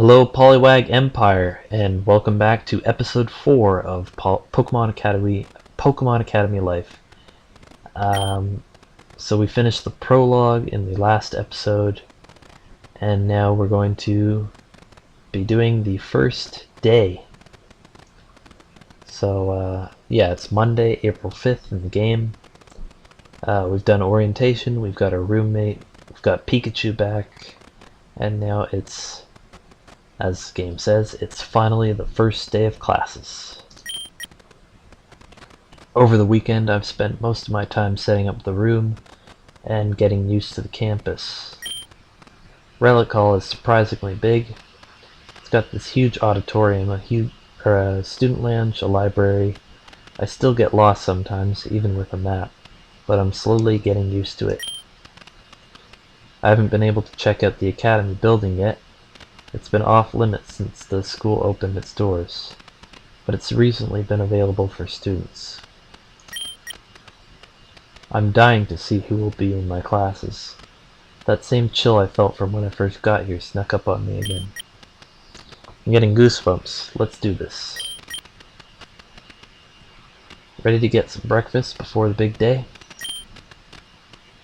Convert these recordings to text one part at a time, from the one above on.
Hello, Poliwag Empire, and welcome back to episode 4 of Pokemon Academy Life. So we finished the prologue in the last episode, and now we're going to be doing the first day. So yeah, it's Monday, April 5th in the game. We've done orientation, we've got our roommate, we've got Pikachu back, and now it's, as the game says, it's finally the first day of classes. Over the weekend, I've spent most of my time setting up the room and getting used to the campus. Relic Hall is surprisingly big. It's got this huge auditorium, a student lounge, a library. I still get lost sometimes, even with a map, but I'm slowly getting used to it. I haven't been able to check out the academy building yet. It's been off limits since the school opened its doors, but it's recently been available for students. I'm dying to see who will be in my classes. That same chill I felt from when I first got here snuck up on me again. I'm getting goosebumps. Let's do this. Ready to get some breakfast before the big day?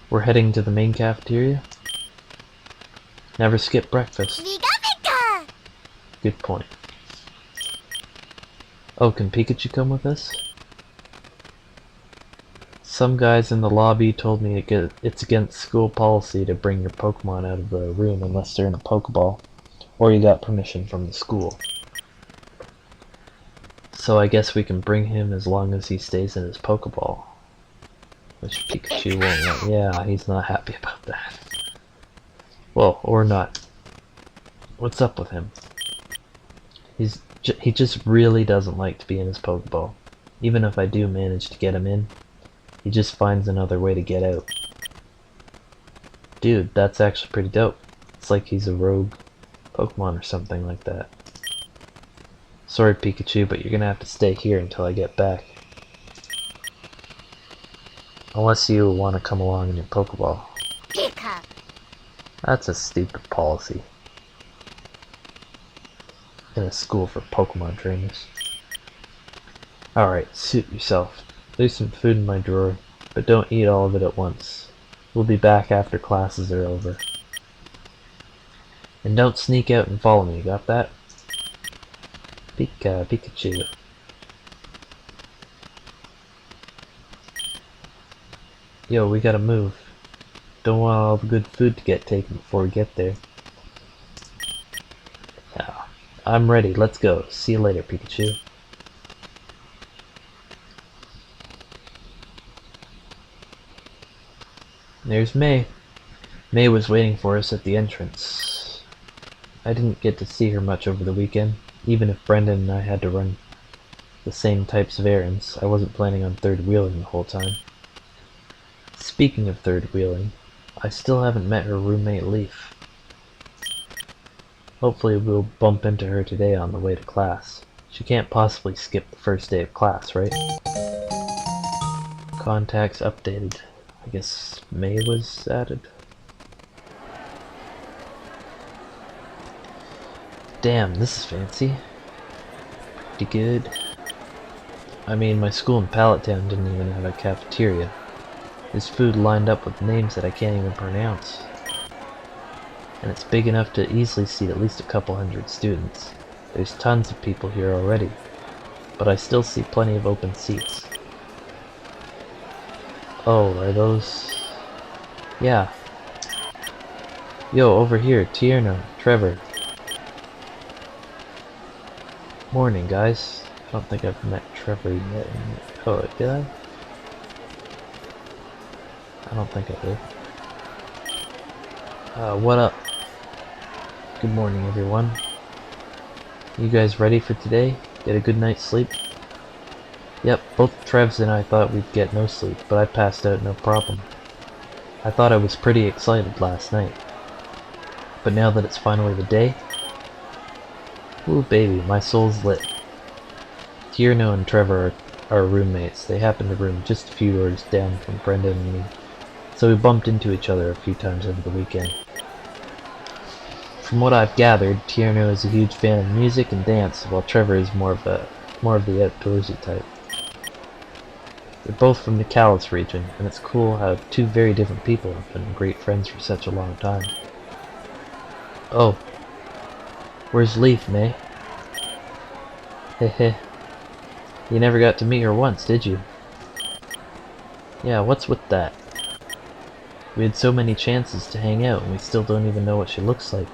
We're heading to the main cafeteria. Never skip breakfast. Good point. Oh, can Pikachu come with us? Some guys in the lobby told me it's against school policy to bring your Pokemon out of the room unless they're in a Pokeball, or you got permission from the school. So I guess we can bring him as long as he stays in his Pokeball. Which Pikachu won't. Yeah, he's not happy about that. Well, or not. What's up with him? He just really doesn't like to be in his Pokeball. Even if I do manage to get him in, he just finds another way to get out. Dude, that's actually pretty dope. It's like he's a rogue Pokemon or something like that. Sorry, Pikachu, but you're gonna have to stay here until I get back. Unless you want to come along in your Pokeball. That's a stupid policy. In a school for Pokemon trainers. Alright, suit yourself. There's some food in my drawer, but don't eat all of it at once. We'll be back after classes are over. And don't sneak out and follow me, got that? Pikachu. Yo, we gotta move. Don't want all the good food to get taken before we get there. Yeah, I'm ready, let's go. See you later, Pikachu. There's May. May was waiting for us at the entrance. I didn't get to see her much over the weekend. Even if Brendan and I had to run the same types of errands, I wasn't planning on third wheeling the whole time. Speaking of third wheeling, I still haven't met her roommate Leaf. Hopefully we'll bump into her today on the way to class. She can't possibly skip the first day of class, right? Contacts updated. I guess May was added. Damn, this is fancy. Pretty good. I mean, my school in Pallettown didn't even have a cafeteria. There's food lined up with names that I can't even pronounce. And it's big enough to easily seat at least a couple hundred students. There's tons of people here already, but I still see plenty of open seats. Oh, are those... Yeah. Yo, over here, Tierno, Trevor. Morning, guys. I don't think I've met Trevor yet. Oh, did I? I don't think I did. What up? Good morning, everyone. You guys ready for today? Get a good night's sleep? Yep, both Trevs and I thought we'd get no sleep, but I passed out no problem. I thought I was pretty excited last night. But now that it's finally the day... Ooh baby, my soul's lit. Tierno and Trevor are roommates. They happen to room just a few doors down from Brendan and me. So we bumped into each other a few times over the weekend. From what I've gathered, Tierno is a huge fan of music and dance, while Trevor is more of the outdoorsy type. They're both from the Kalos region, and it's cool how two very different people have been great friends for such a long time. Oh, where's Leaf, May? Heh. You never got to meet her once, did you? Yeah, what's with that? We had so many chances to hang out, and we still don't even know what she looks like.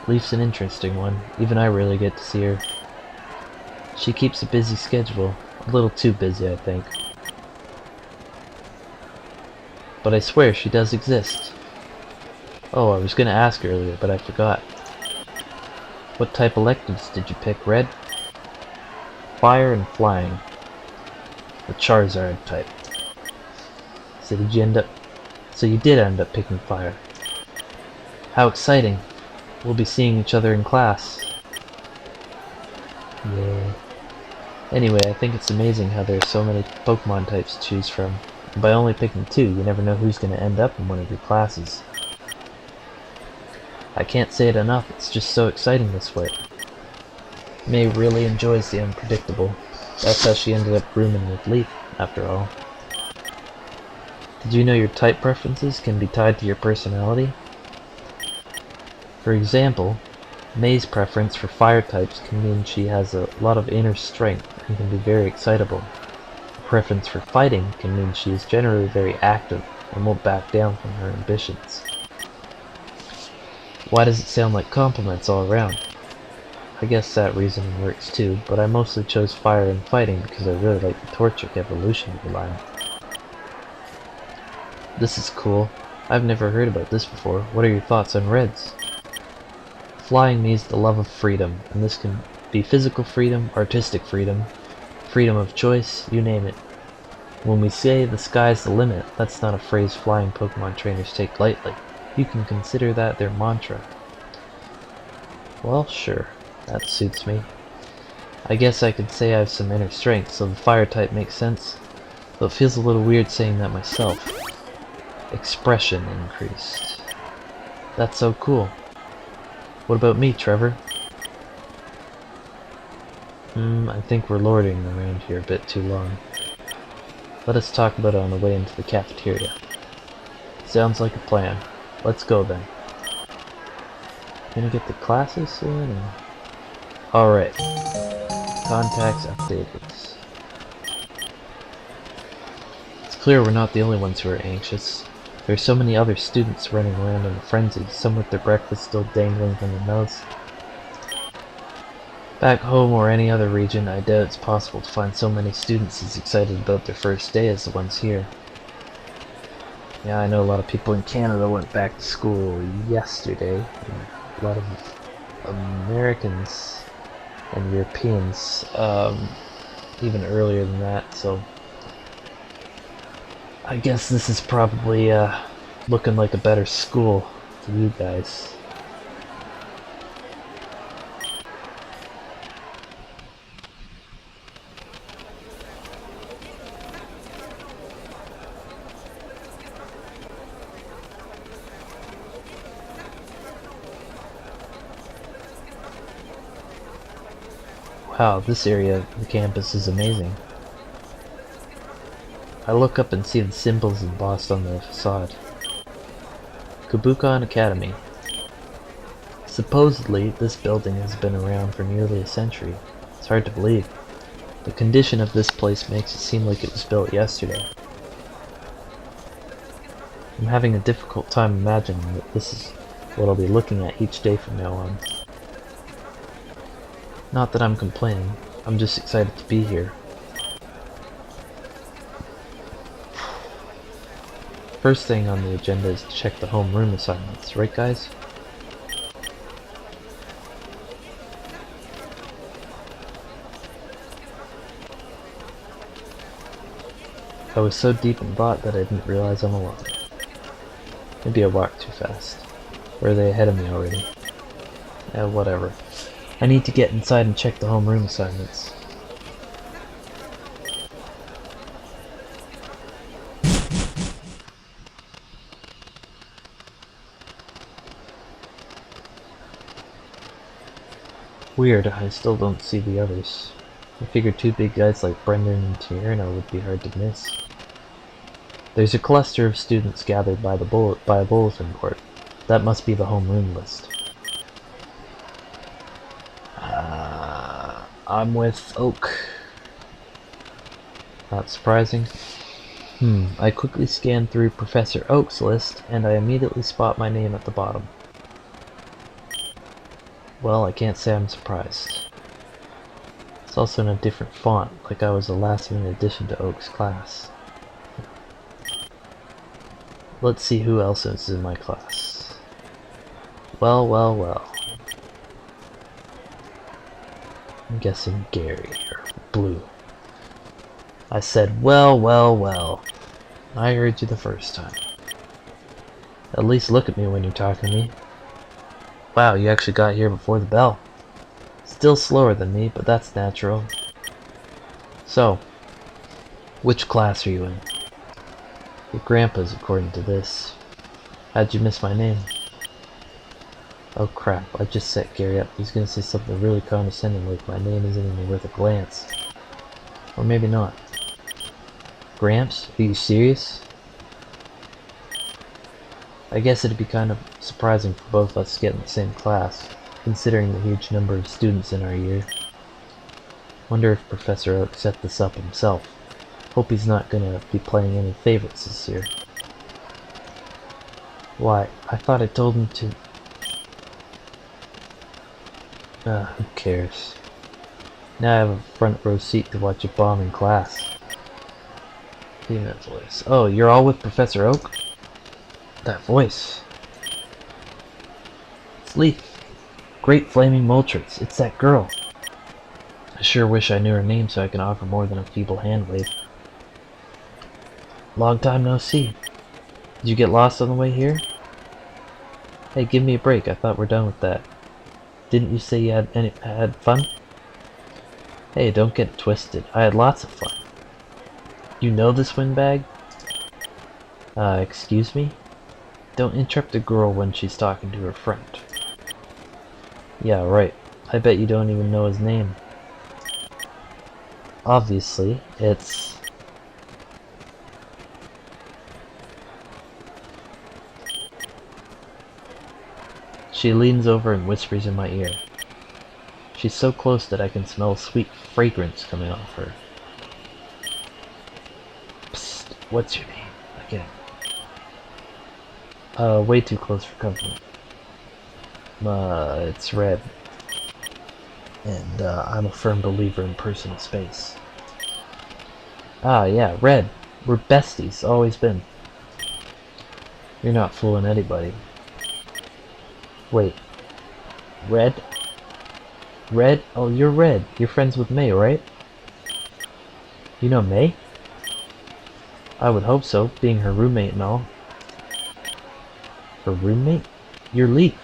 Leaf's an interesting one. Even I rarely get to see her. She keeps a busy schedule. A little too busy, I think. But I swear she does exist. Oh, I was gonna ask earlier, but I forgot. What type electives did you pick, Red? Fire and flying. The Charizard type. So you did end up picking fire. How exciting. We'll be seeing each other in class. Yeah. Anyway, I think it's amazing how there are so many Pokemon types to choose from. And by only picking two, you never know who's going to end up in one of your classes. I can't say it enough, it's just so exciting this way. May really enjoys the unpredictable. That's how she ended up rooming with Leaf, after all. Did you know your type preferences can be tied to your personality? For example, May's preference for fire types can mean she has a lot of inner strength and can be very excitable. Her preference for fighting can mean she is generally very active and won't back down from her ambitions. Why does it sound like compliments all around? I guess that reasoning works too, but I mostly chose fire and fighting because I really like the Torchic evolutionary line. This is cool. I've never heard about this before. What are your thoughts on Red's? Flying means the love of freedom, and this can be physical freedom, artistic freedom, freedom of choice, you name it. When we say the sky's the limit, that's not a phrase flying Pokemon trainers take lightly. You can consider that their mantra. Well, sure, that suits me. I guess I could say I have some inner strength, so the fire type makes sense, though it feels a little weird saying that myself. Expression increased. That's so cool. What about me, Trevor? I think we're lording around here a bit too long. Let us talk about it on the way into the cafeteria. Sounds like a plan. Let's go then. Gonna get the classes soon? Or... Alright. Contacts updated. It's clear we're not the only ones who are anxious. There are so many other students running around in a frenzy, some with their breakfast still dangling from their mouths. Back home or any other region, I doubt it's possible to find so many students as excited about their first day as the ones here. Yeah, I know a lot of people in Canada went back to school yesterday. A lot of Americans and Europeans even earlier than that, so I guess this is probably looking like a better school to you guys. Wow, this area of the campus is amazing. I look up and see the symbols embossed on the facade. Kabukan Academy. Supposedly, this building has been around for nearly a century. It's hard to believe. The condition of this place makes it seem like it was built yesterday. I'm having a difficult time imagining that this is what I'll be looking at each day from now on. Not that I'm complaining, I'm just excited to be here. First thing on the agenda is to check the homeroom assignments, right guys? I was so deep in thought that I didn't realize I'm alone. Maybe I walked too fast. Or are they ahead of me already? Yeah, whatever. I need to get inside and check the homeroom assignments. Weird, I still don't see the others. I figured two big guys like Brendan and Serena would be hard to miss. There's a cluster of students gathered by a bulletin board. That must be the homeroom list. I'm with Oak. Not surprising. I quickly scan through Professor Oak's list, and I immediately spot my name at the bottom. Well, I can't say I'm surprised. It's also in a different font, like I was a last-minute addition to Oak's class. Let's see who else is in my class. Well, well, well. I'm guessing Gary, or Blue. I said, well, well, well. I heard you the first time. At least look at me when you're talking to me. Wow, you actually got here before the bell. Still slower than me, but that's natural. So, which class are you in? Your grandpa's, according to this. How'd you miss my name? Oh crap, I just set Gary up. He's gonna say something really condescending like my name isn't even worth a glance. Or maybe not. Gramps? Are you serious? I guess it'd be kind of surprising for both of us to get in the same class, considering the huge number of students in our year. Wonder if Professor Oak set this up himself. Hope he's not gonna be playing any favorites this year. Why, I thought I told him to... who cares? Now I have a front row seat to watch a bomb in class. Female voice. Oh, you're all with Professor Oak? That voice. It's Leaf. Great Flaming Moltres. It's that girl. I sure wish I knew her name so I can offer more than a feeble hand wave. Long time no see. Did you get lost on the way here? Hey, give me a break. I thought we're done with that. Didn't you say you had fun? Hey, don't get it twisted. I had lots of fun. You know this windbag? Excuse me? Don't interrupt a girl when she's talking to her friend. Yeah, right. I bet you don't even know his name. Obviously, it's... She leans over and whispers in my ear. She's so close that I can smell sweet fragrance coming off her. Psst, what's your name? Again. Way too close for comfort. It's Red. And, I'm a firm believer in personal space. Ah, yeah, Red. We're besties, always been. You're not fooling anybody. Wait. Red? Red? Oh, you're Red. You're friends with May, right? You know May? I would hope so, being her roommate and all. Her roommate? You're Leaf.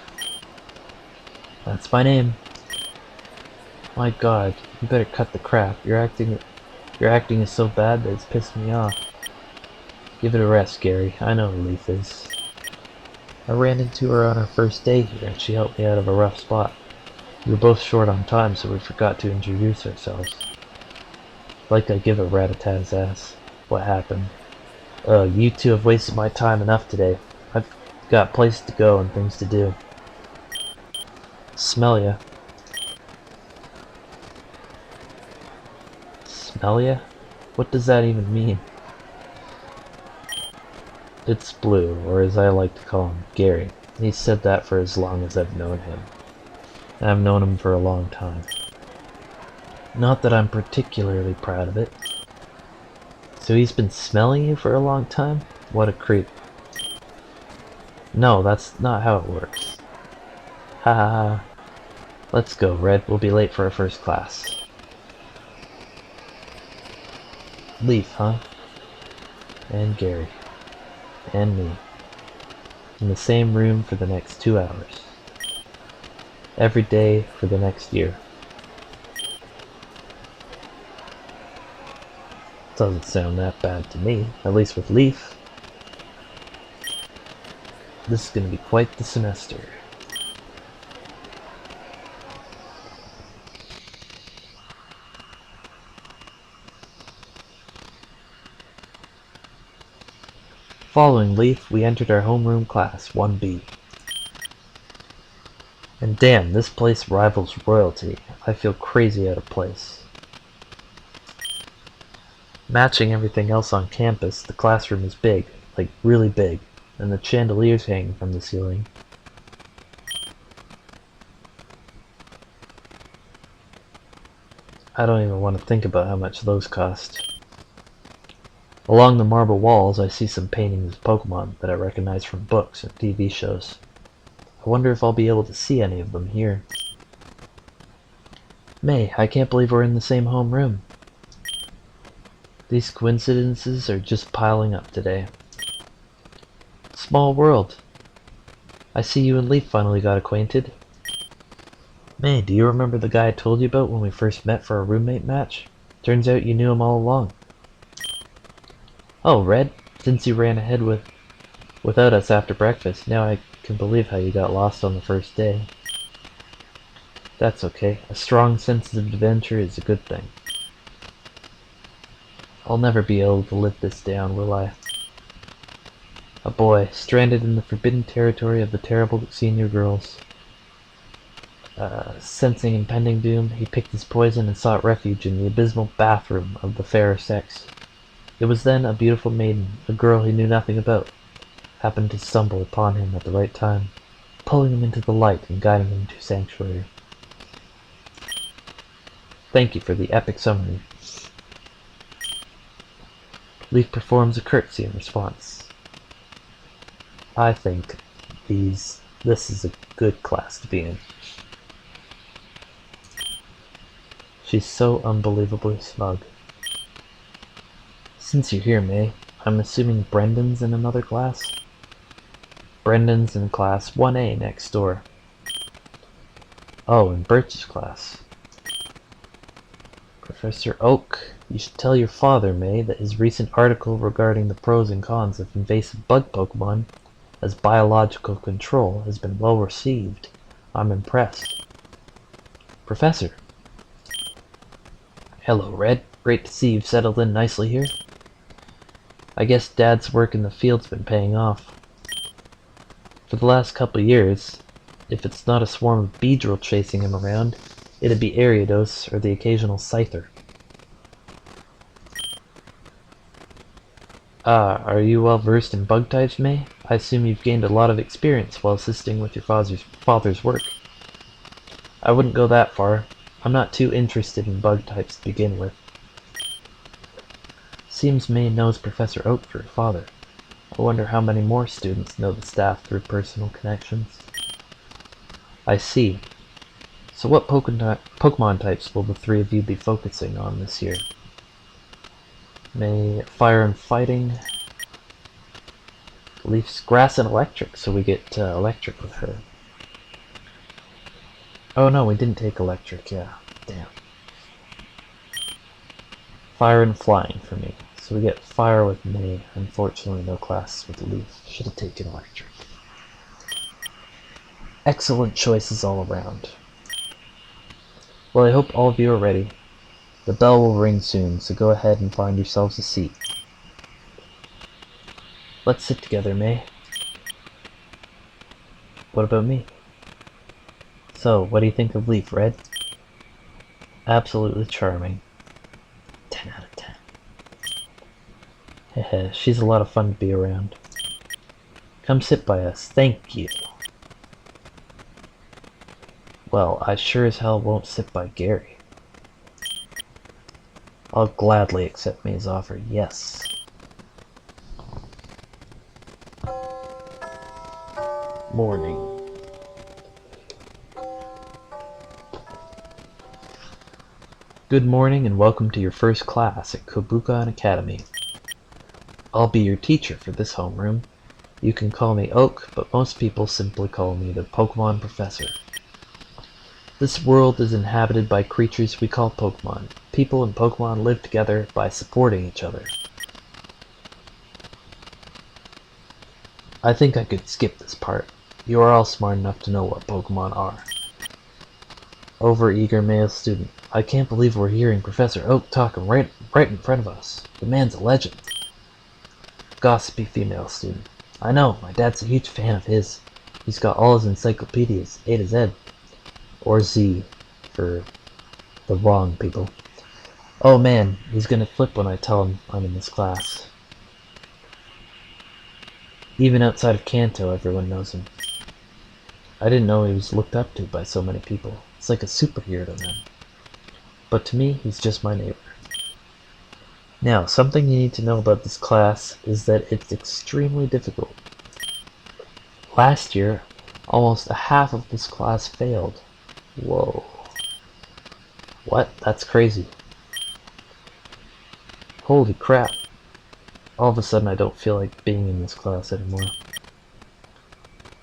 That's my name. My god, you better cut the crap. Your acting is so bad that it's pissed me off. Give it a rest, Gary. I know who Leaf is. I ran into her on our first day here, and she helped me out of a rough spot. We were both short on time, so we forgot to introduce ourselves. Like I give a rat-a-tat's ass. What happened? You two have wasted my time enough today. I've got places to go and things to do. Smell ya. Smell ya? What does that even mean? It's Blue, or as I like to call him, Gary. He's said that for as long as I've known him. And I've known him for a long time. Not that I'm particularly proud of it. So he's been smelling you for a long time? What a creep. No, that's not how it works. Ha ha ha. Let's go, Red. We'll be late for our first class. Leaf, huh? And Gary. And me. In the same room for the next 2 hours. Every day for the next year. Doesn't sound that bad to me, at least with Leaf. This is going to be quite the semester. Following Leaf, we entered our homeroom class, 1B. And damn, this place rivals royalty. I feel crazy out of place. Matching everything else on campus, the classroom is big, like really big, and the chandeliers hanging from the ceiling. I don't even want to think about how much those cost. Along the marble walls, I see some paintings of Pokémon that I recognize from books and TV shows. I wonder if I'll be able to see any of them here. May, I can't believe we're in the same homeroom. These coincidences are just piling up today. Small world. I see you and Leaf finally got acquainted. May, do you remember the guy I told you about when we first met for a roommate match? Turns out you knew him all along. Oh, Red, since you ran ahead without us after breakfast, now I can believe how you got lost on the first day. That's okay. A strong sense of adventure is a good thing. I'll never be able to live this down, will I? A boy, stranded in the forbidden territory of the terrible senior girls. Sensing impending doom, he picked his poison and sought refuge in the abysmal bathroom of the fairer sex. It was then a beautiful maiden, a girl he knew nothing about, happened to stumble upon him at the right time, pulling him into the light and guiding him to sanctuary. Thank you for the epic summary. Leaf performs a curtsy in response. I think this is a good class to be in. She's so unbelievably smug. Since you're here, May, I'm assuming Brendan's in another class? Brendan's in class 1A next door. Oh, in Birch's class. Professor Oak, you should tell your father, May, that his recent article regarding the pros and cons of invasive bug Pokemon as biological control has been well received. I'm impressed. Professor. Hello, Red. Great to see you've settled in nicely here. I guess Dad's work in the field's been paying off. For the last couple years, if it's not a swarm of Beedrill chasing him around, it'd be Ariados or the occasional Scyther. Are you well versed in bug types, May? I assume you've gained a lot of experience while assisting with your father's work. I wouldn't go that far. I'm not too interested in bug types to begin with. Seems May knows Professor Oak for her father. I wonder how many more students know the staff through personal connections. I see. So what Pokemon types will the three of you be focusing on this year? May fire and fighting. Leaf's grass and electric, so we get electric with her. Oh no, we didn't take electric, yeah. Damn. Fire and flying for me. So we get fire with May. Unfortunately, no classes with Leaf. Should have taken electric. Excellent choices all around. Well, I hope all of you are ready. The bell will ring soon, so go ahead and find yourselves a seat. Let's sit together, May. What about me? So, what do you think of Leaf, Red? Absolutely charming. 10 out of 10. Heh, she's a lot of fun to be around. Come sit by us, thank you. Well, I sure as hell won't sit by Gary. I'll gladly accept May's offer, yes. Morning. Good morning and welcome to your first class at Kobukan Academy. I'll be your teacher for this homeroom. You can call me Oak, but most people simply call me the Pokemon Professor. This world is inhabited by creatures we call Pokemon. People and Pokemon live together by supporting each other. I think I could skip this part. You are all smart enough to know what Pokemon are. Overeager male student. I can't believe we're hearing Professor Oak talking right in front of us. The man's a legend. gossipy female student. I know, my dad's a huge fan of his. He's got all his encyclopedias, A to Z. Or Z, for the wrong people. Oh man, he's gonna flip when I tell him I'm in this class. Even outside of Kanto, everyone knows him. I didn't know he was looked up to by so many people. It's like a superhero to them. But to me, he's just my neighbor. Now, something you need to know about this class is that it's extremely difficult. Last year, almost a half of this class failed. Whoa. What? That's crazy. Holy crap. All of a sudden I don't feel like being in this class anymore.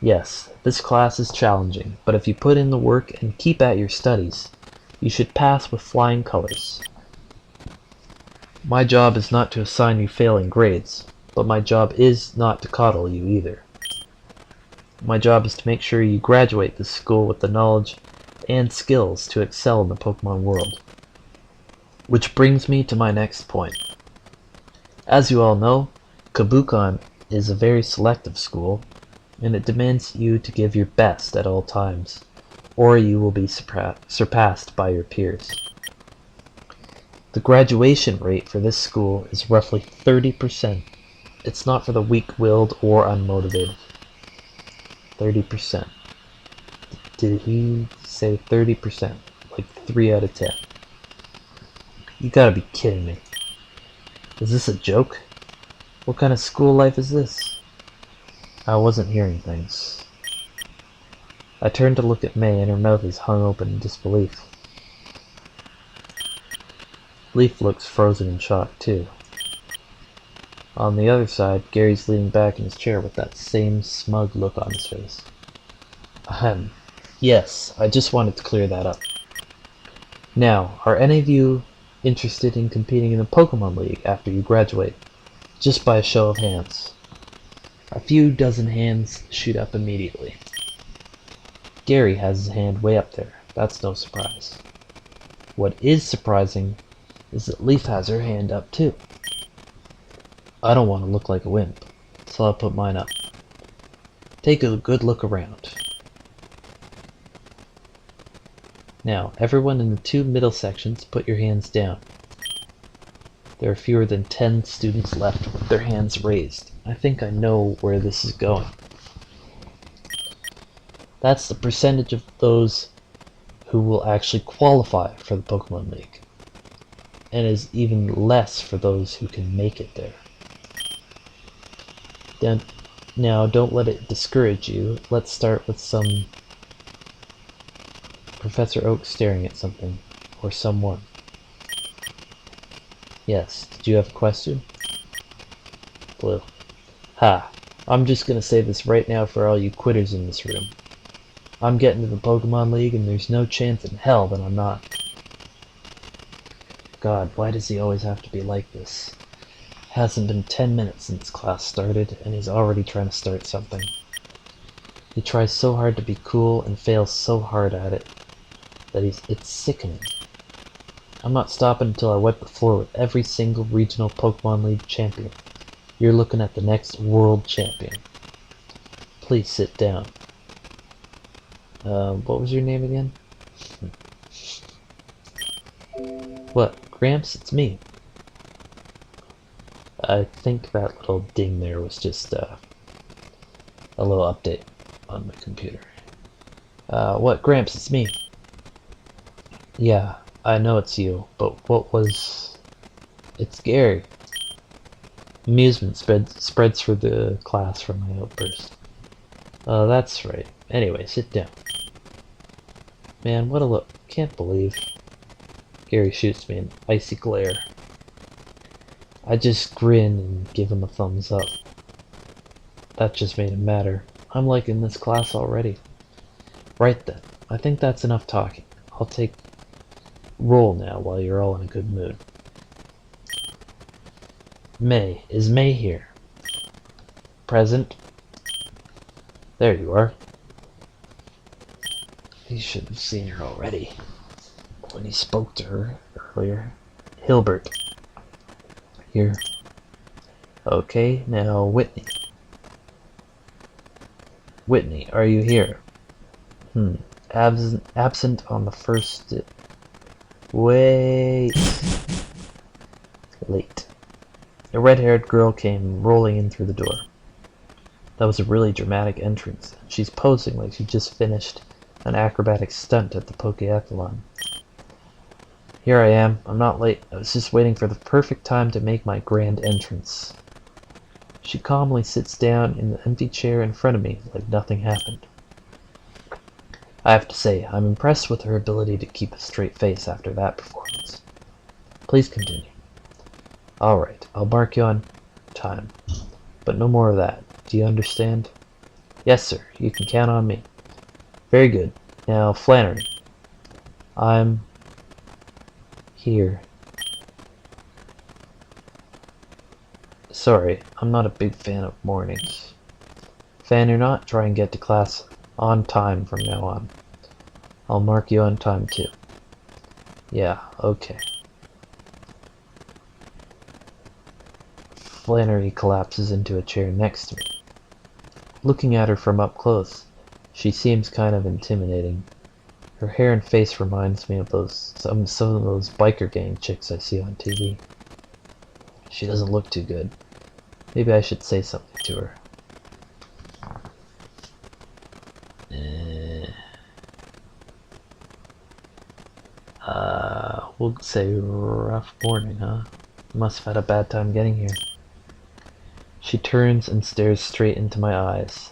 Yes, this class is challenging, but if you put in the work and keep at your studies, you should pass with flying colors. My job is not to assign you failing grades, but my job is not to coddle you either. My job is to make sure you graduate this school with the knowledge and skills to excel in the Pokemon world. Which brings me to my next point. As you all know, Kabukan is a very selective school, and it demands you to give your best at all times, or you will be surpassed by your peers. The graduation rate for this school is roughly 30%. It's not for the weak-willed or unmotivated. 30%. Did he say 30%? Like 3 out of 10. You gotta be kidding me. Is this a joke? What kind of school life is this? I wasn't hearing things. I turned to look at May, and her mouth is hung open in disbelief. Leaf looks frozen in shock, too. On the other side, Gary's leaning back in his chair with that same smug look on his face. Yes, I just wanted to clear that up. Now, are any of you interested in competing in the Pokemon League after you graduate? Just by a show of hands. A few dozen hands shoot up immediately. Gary has his hand way up there. That's no surprise. What is surprising is that Leaf has her hand up too. I don't want to look like a wimp, so I'll put mine up. Take a good look around. Now, everyone in the 2 middle sections, put your hands down. There are fewer than 10 students left with their hands raised. I think I know where this is going. That's the percentage of those who will actually qualify for the Pokemon League, and is even less for those who can make it there. Now, don't let it discourage you. Let's start with some Professor Oak staring at something, or someone. Yes, did you have a question? Blue. Ha, I'm just gonna say this right now for all you quitters in this room. I'm getting to the Pokemon League and there's no chance in hell that I'm not. God, why does he always have to be like this? Hasn't been 10 minutes since class started and he's already trying to start something. He tries so hard to be cool and fails so hard at it that it's sickening. I'm not stopping until I wipe the floor with every single regional Pokemon League champion. You're looking at the next world champion. Please sit down. What was your name again? What, Gramps? It's me. I think that little ding there was just a little update on my computer. What, Gramps? It's me. Yeah, I know it's you, but what was... It's Gary. Amusement spreads through the class from my outburst. That's right. Anyway, sit down. Man, what a look. Can't believe. Gary shoots me an icy glare. I just grin and give him a thumbs up. That just made it matter. I'm liking this class already. Right then. I think that's enough talking. I'll take roll now while you're all in a good mood. May. Is May here? Present. There you are. He should have seen her already when he spoke to her earlier. Hilbert. Here. Okay, now Whitney. Whitney, are you here? Absent on the first... Wait. Late. A red-haired girl came rolling in through the door. That was a really dramatic entrance. She's posing like she just finished an acrobatic stunt at the Pokéathlon. Here I am. I'm not late. I was just waiting for the perfect time to make my grand entrance. She calmly sits down in the empty chair in front of me like nothing happened. I have to say, I'm impressed with her ability to keep a straight face after that performance. Please continue. Alright, I'll mark you on time. But no more of that. Do you understand? Yes, sir. You can count on me. Very good. Now, Flannery. I'm... here. Sorry, I'm not a big fan of mornings. Fan or not, try and get to class on time from now on. I'll mark you on time too. Yeah, okay. Flannery collapses into a chair next to me. Looking at her from up close, she seems kind of intimidating. Her hair and face reminds me of some of those biker gang chicks I see on TV. She doesn't look too good. Maybe I should say something to her. We'll say rough morning, huh? Must have had a bad time getting here. She turns and stares straight into my eyes.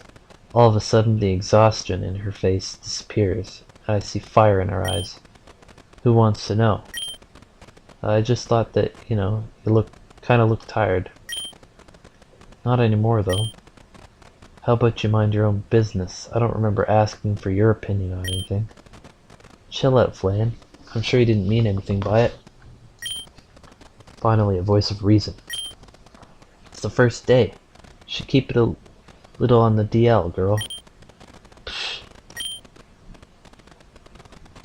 All of a sudden, the exhaustion in her face disappears, and I see fire in her eyes. Who wants to know? I just thought that, you kind of look tired. Not anymore, though. How about you mind your own business? I don't remember asking for your opinion on anything. Chill out, Flan. I'm sure you didn't mean anything by it. Finally, a voice of reason. It's the first day. Should keep it a little on the DL, girl. Psh.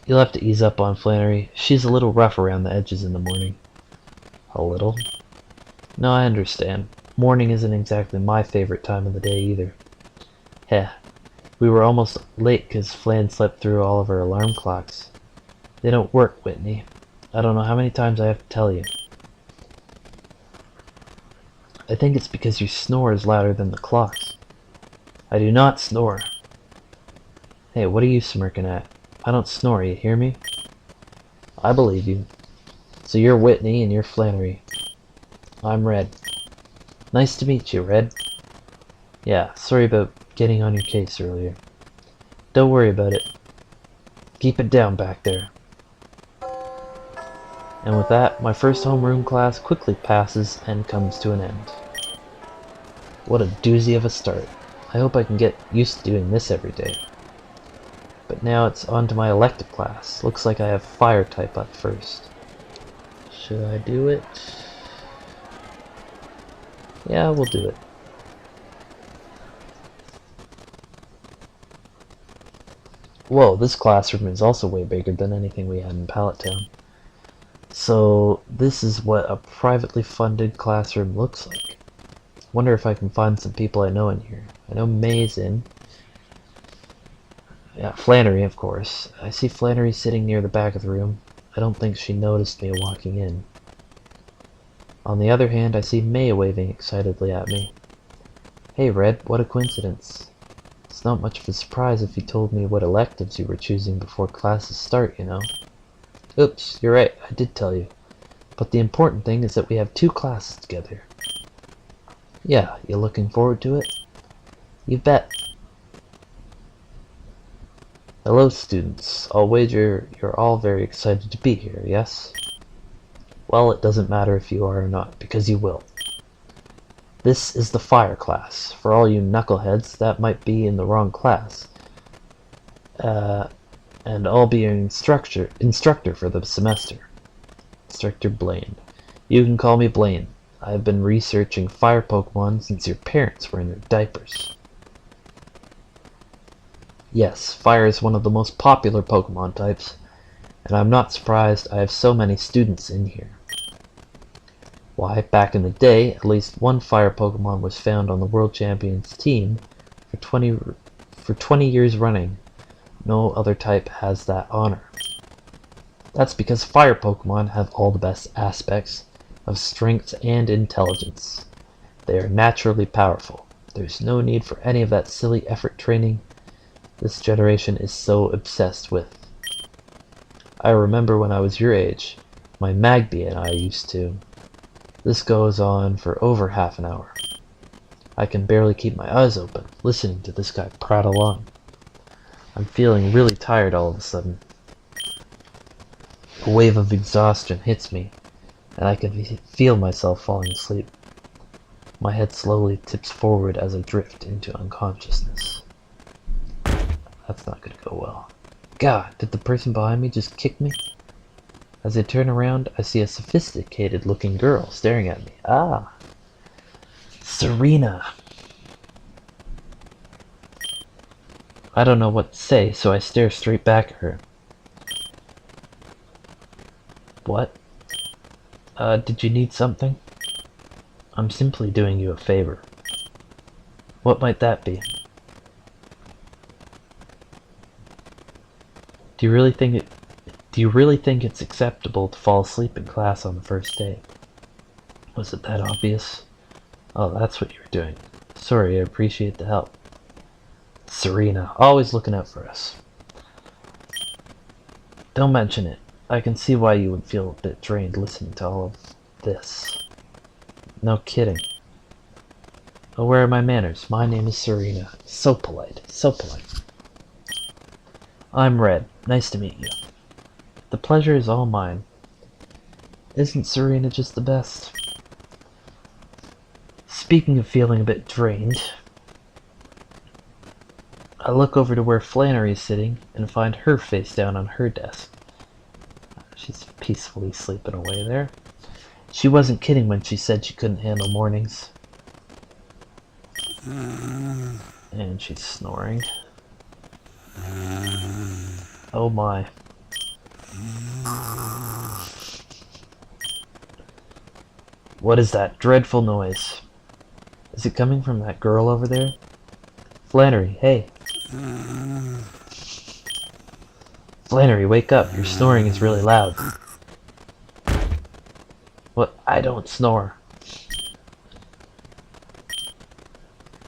You'll have to ease up on Flannery. She's a little rough around the edges in the morning. A little? No, I understand. Morning isn't exactly my favorite time of the day either. Heh. We were almost late because Flan slept through all of her alarm clocks. They don't work, Whitney. I don't know how many times I have to tell you. I think it's because you snore is louder than the clocks. I do not snore. Hey, what are you smirking at? I don't snore, you hear me? I believe you. So you're Whitney and you're Flannery. I'm Red. Nice to meet you, Red. Yeah, sorry about getting on your case earlier. Don't worry about it. Keep it down back there. And with that, my first homeroom class quickly passes and comes to an end. What a doozy of a start. I hope I can get used to doing this every day. But now it's on to my elective class. Looks like I have fire type up first. Should I do it? Yeah, we'll do it. Whoa, this classroom is also way bigger than anything we had in Pallet Town. So this is what a privately funded classroom looks like. Wonder if I can find some people I know in here. I know May's in. Yeah, Flannery, of course. I see Flannery sitting near the back of the room. I don't think she noticed me walking in. On the other hand, I see May waving excitedly at me. Hey Red, what a coincidence. It's not much of a surprise if you told me what electives you were choosing before classes start, you know. Oops, you're right, I did tell you. But the important thing is that we have 2 classes together. Yeah, you looking forward to it? You bet. Hello, students. I'll wager you're all very excited to be here, yes? Well, it doesn't matter if you are or not, because you will. This is the fire class. For all you knuckleheads, that might be in the wrong class. And I'll be your instructor for the semester. Instructor Blaine. You can call me Blaine. I've been researching fire Pokemon since your parents were in their diapers. Yes, fire is one of the most popular Pokemon types, and I'm not surprised I have so many students in here. Why, back in the day, at least one fire Pokemon was found on the World Champions team for 20 years running. No other type has that honor. That's because fire Pokemon have all the best aspects of strength and intelligence. They are naturally powerful. There's no need for any of that silly effort training this generation is so obsessed with. I remember when I was your age, my Magby and I used to. This goes on for over half an hour. I can barely keep my eyes open, listening to this guy prattle on. I'm feeling really tired all of a sudden. A wave of exhaustion hits me, and I can feel myself falling asleep. My head slowly tips forward as I drift into unconsciousness. That's not gonna go well. God, did the person behind me just kick me? As I turn around, I see a sophisticated-looking girl staring at me. Ah! Serena! I don't know what to say, so I stare straight back at her. What? Did you need something? I'm simply doing you a favor. What might that be? Do you really think it's acceptable to fall asleep in class on the first day? Was it that obvious? Oh, that's what you were doing. Sorry, I appreciate the help. Serena, always looking out for us. Don't mention it. I can see why you would feel a bit drained listening to all of this. No kidding. Oh, where are my manners? My name is Serena. So polite, so polite. I'm Red. Nice to meet you. The pleasure is all mine. Isn't Serena just the best? Speaking of feeling a bit drained, I look over to where Flannery is sitting and find her face down on her desk. She's peacefully sleeping away there. She wasn't kidding when she said she couldn't handle mornings. And she's snoring. Oh my. What is that dreadful noise? Is it coming from that girl over there? Flannery, hey. Flannery, wake up. Your snoring is really loud. What? I don't snore.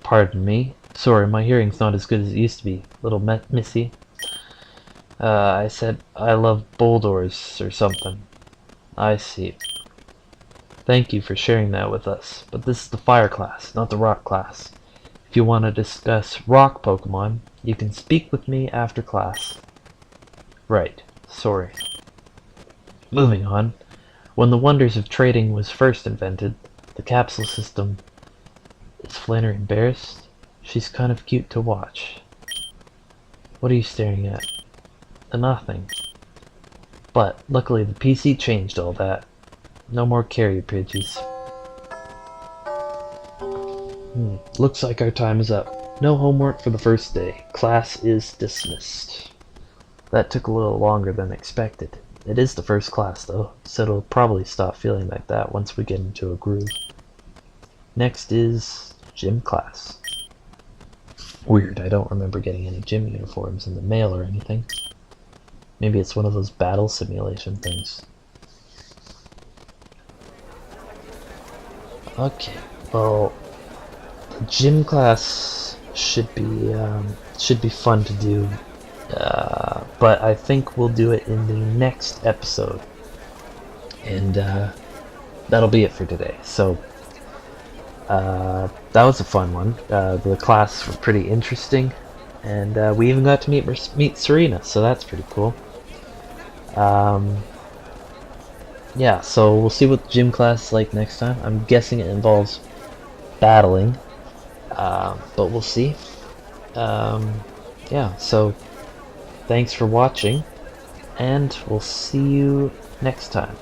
Pardon me. Sorry, my hearing's not as good as it used to be. Little missy. I said I love boulders or something. I see. Thank you for sharing that with us. But this is the fire class, not the rock class. If you want to discuss rock Pokemon, you can speak with me after class. Right. Sorry. Moving on. When the wonders of trading was first invented, the capsule system... Is Flannery embarrassed? She's kind of cute to watch. What are you staring at? Nothing. But, luckily the PC changed all that. No more carrier pigeons. Looks like our time is up. No homework for the first day. Class is dismissed. That took a little longer than expected. It is the first class though, so it'll probably stop feeling like that once we get into a groove. Next is gym class. Weird, I don't remember getting any gym uniforms in the mail or anything. Maybe it's one of those battle simulation things. Okay, well, the gym class should be fun to do, but I think we'll do it in the next episode, and that'll be it for today. So that was a fun one. The class were pretty interesting, and we even got to meet Serena, so that's pretty cool. Yeah, so we'll see what the gym class is like next time. I'm guessing it involves battling, but we'll see. Yeah, so thanks for watching, and we'll see you next time.